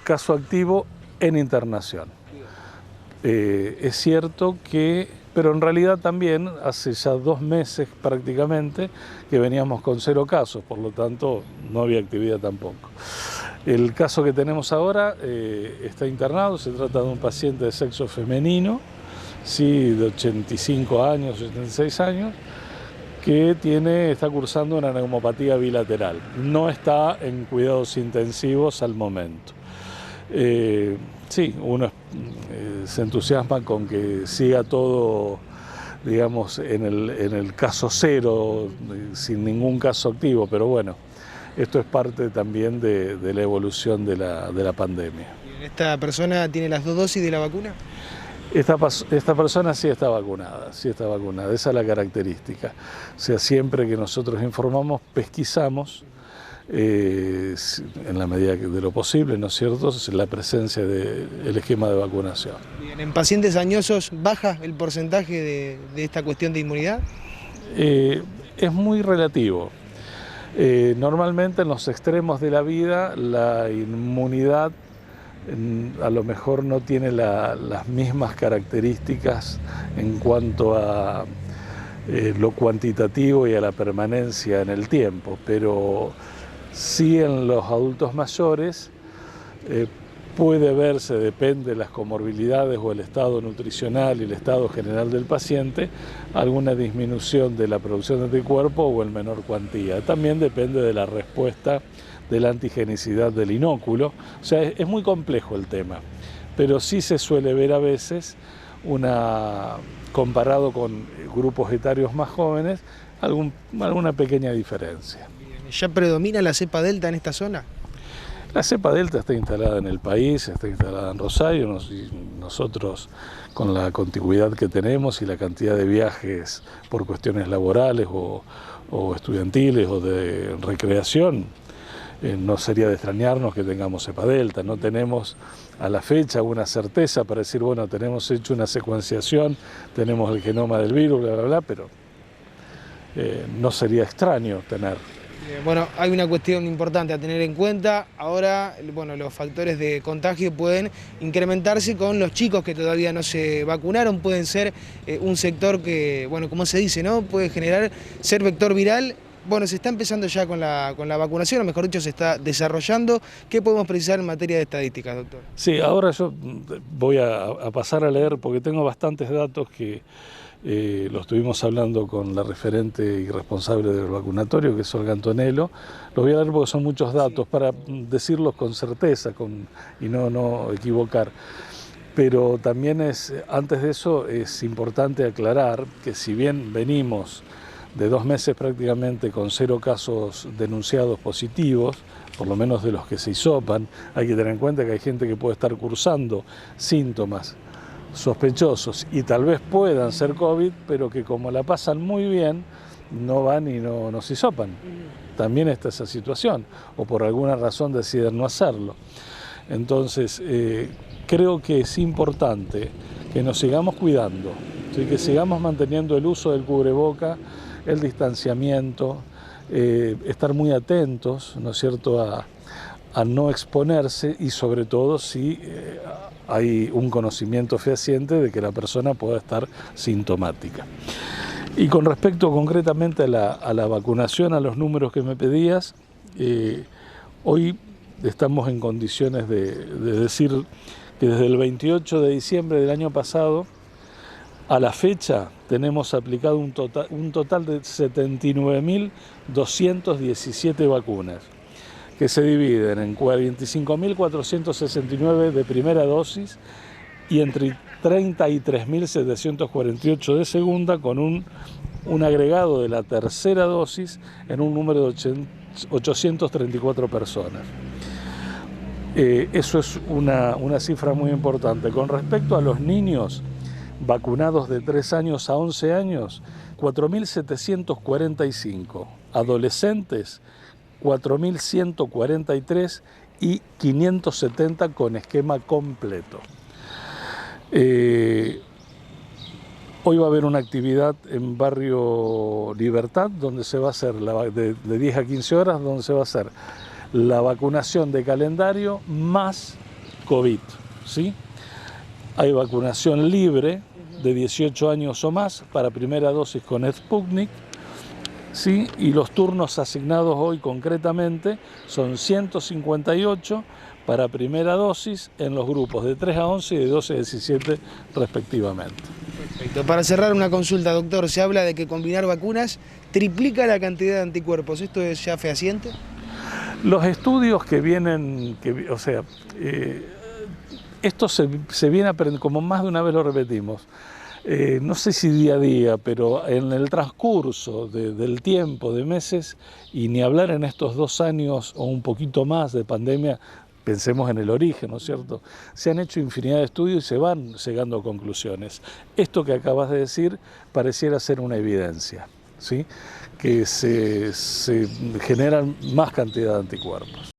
caso activo en internación. Es cierto que, pero en realidad también hace ya 2 meses prácticamente que veníamos con 0 casos, por lo tanto no había actividad tampoco. El caso que tenemos ahora está internado, se trata de un paciente de sexo femenino, sí, de 85 años, 86 años, que está cursando una neumopatía bilateral. No está en cuidados intensivos al momento. Sí, uno se entusiasma con que siga todo, digamos, en el caso 0, sin ningún caso activo, pero bueno, esto es parte también de la evolución de la pandemia. ¿Esta persona tiene las 2 dosis de la vacuna? Esta persona sí está vacunada, esa es la característica. O sea, siempre que nosotros informamos, pesquisamos, en la medida de lo posible, ¿no es cierto?, la presencia del esquema de vacunación. Bien, ¿en pacientes añosos baja el porcentaje de esta cuestión de inmunidad? Es muy relativo. Normalmente en los extremos de la vida la inmunidad a lo mejor no tiene las mismas características en cuanto a lo cuantitativo y a la permanencia en el tiempo, pero sí en los adultos mayores puede verse, depende de las comorbilidades o el estado nutricional y el estado general del paciente, alguna disminución de la producción de anticuerpos o en menor cuantía. También depende de la respuesta de la antigenicidad del inóculo. O sea, es muy complejo el tema, pero sí se suele ver a veces, comparado con grupos etarios más jóvenes, alguna pequeña diferencia. ¿Ya predomina la cepa delta en esta zona? La cepa delta está instalada en el país, está instalada en Rosario, y nosotros con la contigüidad que tenemos y la cantidad de viajes por cuestiones laborales o estudiantiles o de recreación, no sería de extrañarnos que tengamos cepa delta. No tenemos a la fecha una certeza para decir, bueno, tenemos hecho una secuenciación, tenemos el genoma del virus, bla, bla, bla, pero no sería extraño tener. Bueno, hay una cuestión importante a tener en cuenta. Ahora, bueno, los factores de contagio pueden incrementarse con los chicos que todavía no se vacunaron. Pueden ser un sector que, bueno, como se dice, ¿no?, puede ser vector viral. Bueno, se está empezando ya con la vacunación, o mejor dicho, se está desarrollando. ¿Qué podemos precisar en materia de estadísticas, doctor? Sí, ahora yo voy a pasar a leer porque tengo bastantes datos que lo estuvimos hablando con la referente y responsable del vacunatorio, que es Olga Antonello. Los voy a leer porque son muchos datos para decirlos con certeza y no equivocar. Pero también antes de eso es importante aclarar que si bien venimos de 2 meses prácticamente con 0 casos denunciados positivos, por lo menos de los que se hisopan, hay que tener en cuenta que hay gente que puede estar cursando síntomas sospechosos y tal vez puedan ser COVID, pero que como la pasan muy bien, no van y no se hisopan. También está esa situación, o por alguna razón deciden no hacerlo. Entonces, creo que es importante que nos sigamos cuidando, ¿sí?, que sigamos manteniendo el uso del cubreboca, el distanciamiento, estar muy atentos, ¿no es cierto?, a no exponerse y sobre todo si hay un conocimiento fehaciente de que la persona pueda estar sintomática. Y con respecto concretamente a la vacunación, a los números que me pedías, hoy estamos en condiciones de decir que desde el 28 de diciembre del año pasado a la fecha tenemos aplicado un total de 79.217 vacunas, que se dividen en 45.469 de primera dosis y entre 33.748 de segunda, con un agregado de la tercera dosis en un número de 834 personas. Eso es una cifra muy importante. Con respecto a los niños vacunados de 3 años a 11 años, 4.745, adolescentes 4.143 y 570 con esquema completo. Hoy va a haber una actividad en Barrio Libertad donde se va a hacer de 10 a 15 horas, donde se va a hacer la vacunación de calendario más COVID, ¿sí? Hay vacunación libre de 18 años o más para primera dosis con Sputnik, ¿sí? Y los turnos asignados hoy concretamente son 158 para primera dosis en los grupos de 3 a 11 y de 12 a 17 respectivamente. Perfecto. Para cerrar una consulta, doctor, se habla de que combinar vacunas triplica la cantidad de anticuerpos. ¿Esto es ya fehaciente? Los estudios que vienen, esto se viene aprendiendo, como más de una vez lo repetimos, no sé si día a día, pero en el transcurso del tiempo, de meses, y ni hablar en estos 2 años o un poquito más de pandemia, pensemos en el origen, ¿no es cierto? Se han hecho infinidad de estudios y se van llegando a conclusiones. Esto que acabas de decir pareciera ser una evidencia, ¿sí? Que se generan más cantidad de anticuerpos.